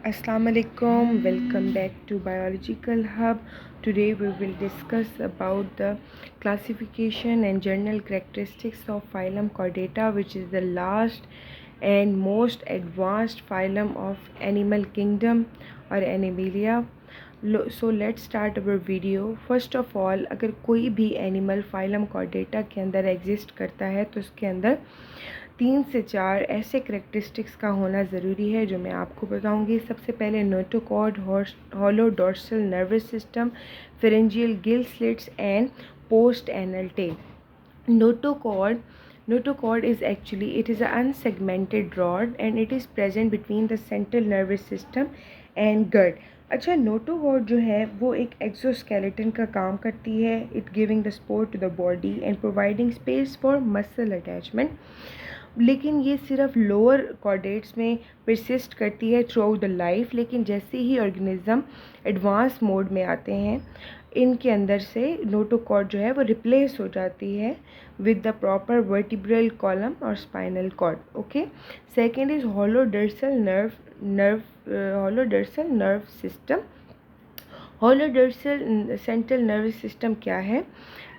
Assalamu alaikum, welcome back to Biological Hub. Today we will discuss about the classification and general characteristics of phylum Chordata, which is the last and most advanced phylum of animal kingdom or Animalia. So let's start our video. First of all, अगर कोई भी animal phylum Chordata के अंदर exist करता है तो उसके अंदर 3 से 4 ऐसे करेक्टरिस्टिक्स का होना ज़रूरी है जो मैं आपको बताऊंगी। सबसे पहले notochord, hollow dorsal nervous system, pharyngeal gill slits and post anal tail. Notochord is actually, it is an unsegmented rod and it is present between the central nervous system and gut. अच्छा, notochord जो है वो एक exoskeleton का काम करती है, it giving the support to the body and providing space for muscle attachment. लेकिन ये सिर्फ लोअर कॉर्डेट्स में परसिस्ट करती है थ्रू आउट द लाइफ। लेकिन जैसे ही ऑर्गेनिज्म एडवांस मोड में आते हैं, इनके अंदर से नोटोकॉर्ड जो है वो रिप्लेस हो जाती है with the proper vertebral column और spinal cord. Okay, second is hollow dorsal nerve system. Hollow dorsal central nervous system क्या है?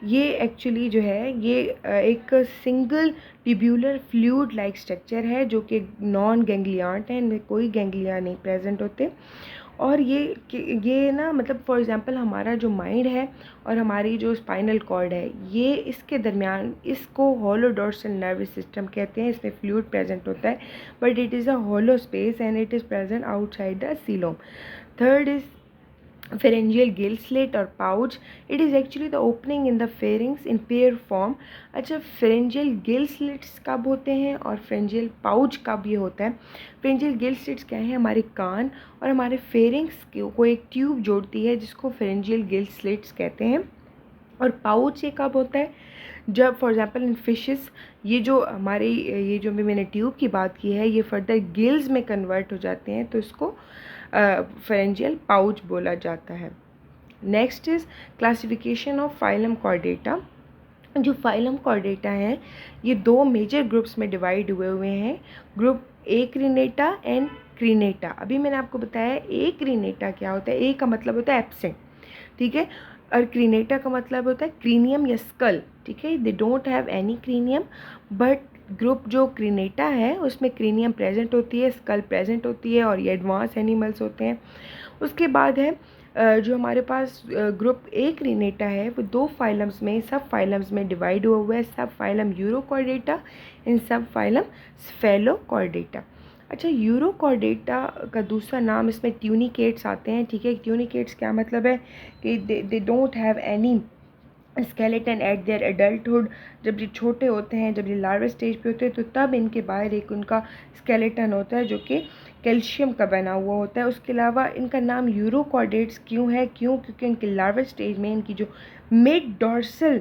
ये एक्चुअली जो है ये एक single tubular fluid like structure है जो कि नॉन गैंग्लियांट है, इनमें कोई गैंग्लिया नहीं प्रेजेंट होते। और ये ना मतलब फॉर एग्जांपल हमारा जो माइंड है और हमारी जो स्पाइनल कॉर्ड है, ये इसके दरमियान, इसको हॉलोडोर्सल नर्वस सिस्टम कहते हैं। इसमें फ्लूइड प्रेजेंट होता है but it is a hollow space and it is present outside the coelom. Third is pharyngeal gill slit or pouch. It is actually the opening in the pharynx in pair form. अच्छा, pharyngeal gill slits कब होते हैं और pharyngeal pouch कब ये होता है? pharyngeal gill slits क्या है? हमारे कान और हमारे pharynx को एक ट्यूब जोड़ती है जिसको pharyngeal gill slits कहते हैं। और पाउच ये कब होता है? जब फॉर एग्जांपल इन फिशेस ये जो हमारी ये जो भी मैंने ट्यूब की बात की है, ये फर्दर गिल्स में कन्वर्ट हो जाते हैं तो इसको फेरेंजियल पाउच बोला जाता है। Next is classification of phylum Chordata. जो फाइलम कॉर्डेटा है ये 2 मेजर ग्रुप्स में डिवाइड हुए हैं, group A craniata and craniata. अभी मैंने आपको बताया ए क्रीनेटा क्या होता है। ए का मतलब होता है एब्सेंट, ठीक है, और क्रीनेटा का मतलब होता है क्रीनियम या स्कल, ठीक है। They don't have any cranium, but group जो क्रीनेटा है उसमें क्रीनियम प्रेजेंट होती है, स्कल प्रेजेंट होती है और ये एडवांस एनिमल्स होते हैं। उसके बाद है जो हमारे पास ग्रुप ए क्रीनेटा है वो 2 फाइलम्स में, सब फाइलम्स में डिवाइड हुआ है। सब फाइलम यूरोकॉर्डेटा एंड सब फाइलम स्फेलोकॉर्डेटा। अच्छा, यूरोकॉर्डेटा का दूसरा नाम इसमें ट्यूनिकेट्स आते हैं, ठीक है। ट्यूनिकेट्स क्या मतलब है कि दे don't have any skeleton eight there adulthood. जब ये छोटे होते हैं, जब ये लार्वा स्टेज पे होते हैं, तो तब इनके बाहर एक उनका स्केलेटन होता है जो कि कैल्शियम का बना हुआ होता है। उसके अलावा इनका नाम यूरोकॉर्डेट्स क्यों है? क्योंकि इनके लार्वा स्टेज में इनकी जो मिड डॉर्सल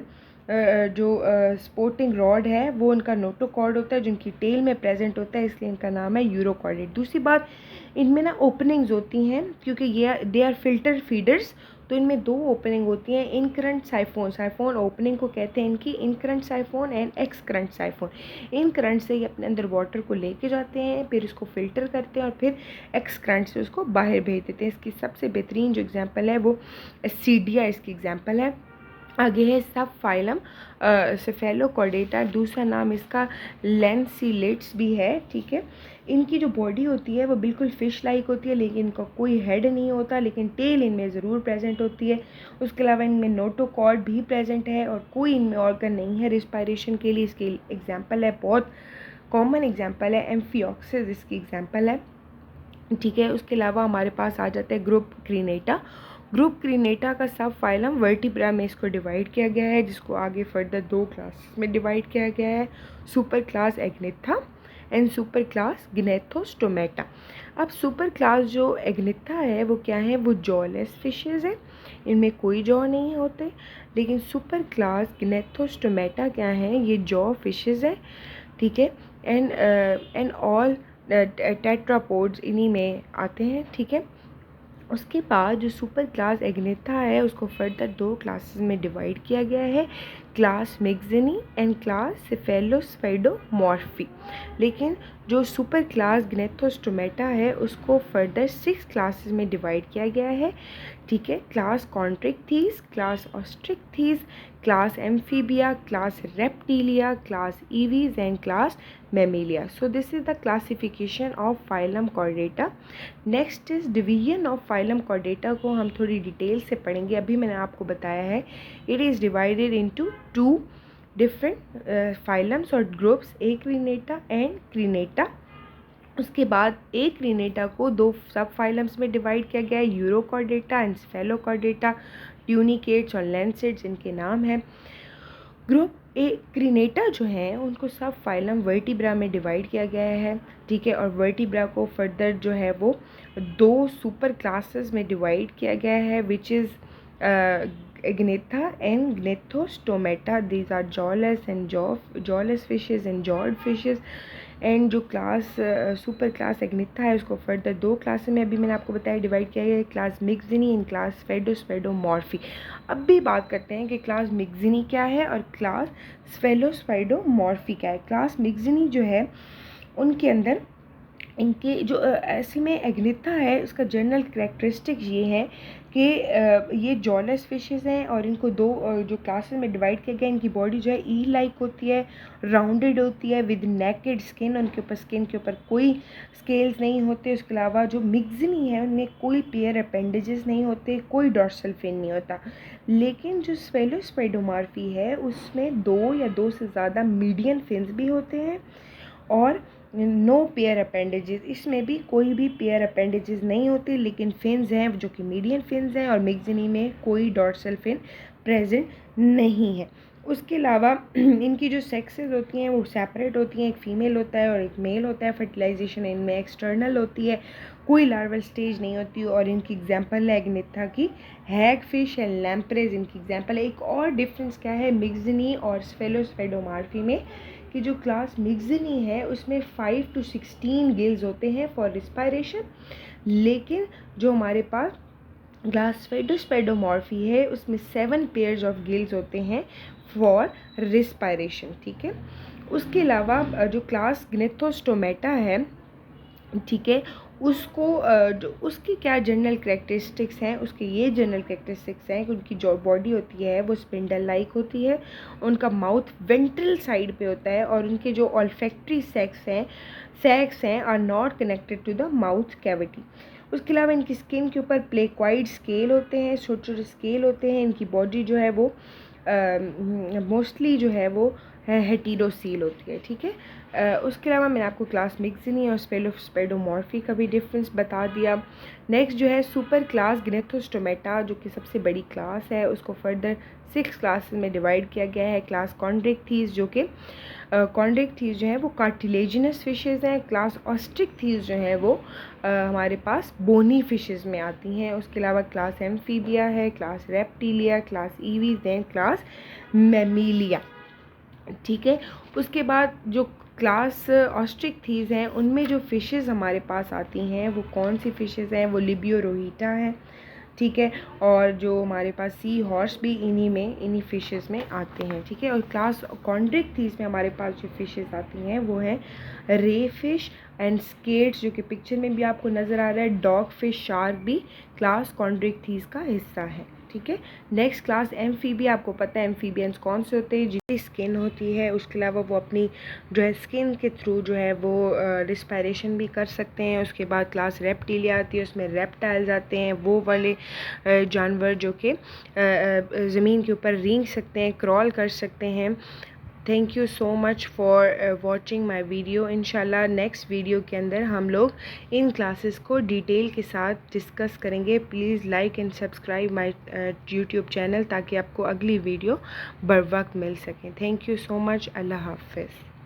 जो स्पोर्टिंग रॉड है वो उनका नोटोकॉर्ड होता है जो इनकी टेल में प्रेजेंट होता है, इसलिए इनका नाम है यूरोकॉर्डेट। दूसरी बात, इनमें ना ओपनिंग्स होती हैं क्योंकि ये दे आर फिल्टर फीडर्स, तो इनमें 2 ओपनिंग होती हैं। इनकरंट साइफोन, साइफोन ओपनिंग को कहते हैं इनकी incurrent siphon and excurrent siphon. Incurrent से ये अपने अंदर वाटर को लेके जाते हैं, फिर इसको फिल्टर करते हैं और फिर एक्सकरंट से उसको बाहर भेज देते हैं। इसकी सबसे बेहतरीन जो एग्जांपल है वो सीडिया इसकी एग्जांपल है। आगे है सब फाइलम सेफेलोकॉर्डेटा, दूसरा नाम इसका लैंसिलेट्स भी है, ठीक है। इनकी जो बॉडी होती है वो बिल्कुल फ़िश लाइक होती है, लेकिन इनका कोई हेड नहीं होता, लेकिन टेल इनमें ज़रूर प्रेजेंट होती है। उसके अलावा इनमें नोटोकॉर्ड भी प्रेजेंट है और कोई इनमें ऑर्गन नहीं है रिस्पायरेशन के लिए। इसकी एग्जांपल है, बहुत कॉमन एग्जांपल है, एम्फियोक्सिस इसकी एग्जांपल है, ठीक है। उसके अलावा हमारे पास आ जाता है ग्रुप क्रीनेटा। ग्रुप क्रीनेटा का सब फाइलम वर्टिब्रा में इसको डिवाइड किया गया है, जिसको आगे फर्दर 2 क्लास में डिवाइड किया गया है, super class agnatha and super class gnathostomata. अब सुपर क्लास जो एग्निथा है वो क्या है? वो जॉलेस फिशेस है, इनमें कोई जॉ नहीं होते। लेकिन सुपर क्लास गिनेथोस्टोमेटा क्या है? ये जॉ फिशेस है, ठीक है। एंड ऑल टेट्रापोड्स इन्हीं में आते हैं, ठीक है। उसके बाद जो सुपर क्लास एग्नेथा है उसको फर्दर 2 क्लासेस में डिवाइड किया गया है, क्लास मिक्सिनी एंड क्लास सेफेलोस्पाइडोमॉर्फी। लेकिन जो सुपर क्लास ग्नेथोस्टोमेटा है उसको फर्दर 6 क्लासेस में डिवाइड किया गया है, ठीक है। Class chondrichthyes, class osteichthyes, class amphibia, class reptilia, class aves and class mammalia. So this is the classification of phylum chordata. Next is division of phylum chordata को हम थोड़ी डिटेल से पढ़ेंगे। अभी मैंने आपको बताया है it is divided into 2 different phylums और ग्रुप्स, एक्रिनेटा एंड क्रिनेटा। उसके बाद एक क्रिनेटा को 2 सब फाइलम्स में डिवाइड किया गया है, यूरोकॉर्डेटा एंड स्फेलोकॉर्डेटा, ट्यूनिकेट्स और लैंसेट्स इनके नाम हैं। ग्रुप ए क्रिनेटा जो हैं उनको सब फाइलम वर्टिब्रा में डिवाइड किया गया है, ठीक है। और वर्टिब्रा को फर्दर जो है वो 2 सुपर क्लासेस में डिवाइड किया गया है, which is agnatha and gnathostomata. These are jawless and jawless fishes and jawed fishes. And जो क्लास सुपर क्लास एग्नेथा है उसको फर्दर 2 क्लास में अभी मैंने आपको बताया डिवाइड किया गया है, क्लास मिक्सिनी एंड क्लास स्फेलोस्पाइडोमॉर्फी। अब भी बात करते हैं कि क्लास मिक्सिनी क्या है और क्लास स्फेलोस्पाइडोमॉर्फी क्या है। क्लास मिक्सिनी जो है उनके अंदर इनके जो असल में एग्नेथा है उसका जनरल करेक्टरिस्टिक ये है कि ये जॉलेस फिशेस हैं और इनको 2 जो क्लासेस में डिवाइड किया गया। इनकी बॉडी जो है ई लाइक होती है, राउंडेड होती है विद नेकेड स्किन। उनके ऊपर स्किन के ऊपर कोई स्केल्स नहीं होते। उसके अलावा जो मिक्सिनी है उनमें कोई पेयर अपेंडेजेस नहीं होते, कोई डॉर्सल फिन नहीं होता। लेकिन जो स्फेलोस्पाइडोमॉर्फी है उसमें 2 या 2 से ज़्यादा मीडियन फिन्स भी होते हैं और नो पेयर अपेंडेजेस, इसमें भी कोई भी पेयर अपेंडेजेस नहीं होते, लेकिन फिन्स हैं जो कि मीडियन फिन्स हैं और मिक्सिनी में कोई डॉर्सल फिन प्रेजेंट नहीं है। उसके अलावा इनकी जो सेक्सेस होती हैं वो सेपरेट होती हैं, एक फ़ीमेल होता है और एक मेल होता है। फर्टिलाइजेशन इनमें एक्सटर्नल होती है, कोई लार्वल स्टेज नहीं होती। और इनकी एग्जांपल है एग्नेथा की हैग फिश एंड लैम्प्रेज इनकी एग्जांपल है। एक और डिफरेंस क्या है मिक्सिनी और स्फेलोस्पाइडोमॉर्फी में कि जो क्लास मिक्सिनी है उसमें 5 to 16 गिल्स होते हैं फॉर रिस्पायरेशन, लेकिन जो हमारे पास क्लास स्फेलोस्पाइडोमॉर्फी है उसमें 7 पेयर्स ऑफ गिल्स होते हैं फॉर रिस्पायरेशन, ठीक है। उसके अलावा जो क्लास ग्नेथोस्टोमेटा है, ठीक है, उसको जो उसकी क्या जनरल करेक्टरिस्टिक्स हैं, उसके ये जनरल करेक्टरिस्टिक्स हैं कि उनकी जो बॉडी होती है वो स्पिंडल लाइक होती है, उनका माउथ वेंट्रल साइड पे होता है और उनके जो ऑल्फैक्टरी सैक्स हैं are not connected to the mouth cavity. उसके अलावा इनकी स्किन के ऊपर प्लेक्वाइड स्केल होते हैं, छोटे छोटे स्केल होते हैं। इनकी बॉडी जो है वो मोस्टली जो है वो हेटेरोसील होती है, ठीक है। उसके अलावा मैंने आपको क्लास मिक्सिनी और स्फेलोस्पाइडोमॉर्फी का भी डिफरेंस बता दिया। नेक्स्ट जो है सुपर क्लास ग्नेथोस्टोमेटा जो कि सबसे बड़ी क्लास है, उसको फर्दर 6 क्लासेस में डिवाइड किया गया है। क्लास कॉन्ड्रिक्थीस जो कि कॉन्ड्रिक्थीस जो है वो कार्टिलेजिनस फिशेज़ हैं। क्लास ऑस्ट्रिक्थीस जो है वो हमारे पास बोनी फिशेस में आती हैं। उसके अलावा क्लास एम्फीबिया है, class reptilia, class aves and class Mammalia, ठीक है। उसके बाद जो क्लास ऑस्ट्रिक्थीस हैं उनमें जो फ़िशेज़ हमारे पास आती हैं वो कौन सी फ़िशेज़ हैं, वो लिबियो रोहिटा है, ठीक है। और जो हमारे पास सी हॉर्स भी इन्हीं फ़िशेज़ में आते हैं, ठीक है। और क्लास कॉन्ड्रिक्थीस में हमारे पास जो फ़िशेज़ आती हैं वो हैं रे फिश एंड स्केट्स जो कि पिक्चर में भी आपको नज़र आ रहा है। डॉग फिश, शार्क भी क्लास कॉन्ड्रिक्थीस का हिस्सा है, ठीक है। नेक्स्ट क्लास एम्फीबिया, आपको पता है एम्फीबियंस कौन से होते हैं, जिनकी स्किन होती है उसके अलावा वो अपनी जो है स्किन के थ्रू जो है वो रिस्पायरेशन भी कर सकते हैं। उसके बाद क्लास रेप्टिलिया आती है, उसमें रेप्टाइल्स आते हैं, वो वाले जानवर जो कि ज़मीन के ऊपर रेंग सकते हैं, क्रॉल कर सकते हैं। Thank you so much for watching my video. इंशाल्लाह नेक्स्ट वीडियो के अंदर हम लोग इन क्लासेस को डिटेल के साथ डिस्कस करेंगे। Please like and subscribe my YouTube channel ताकि आपको अगली वीडियो बर वक्त मिल सके। Thank you so much. Allah हाफ़िज़।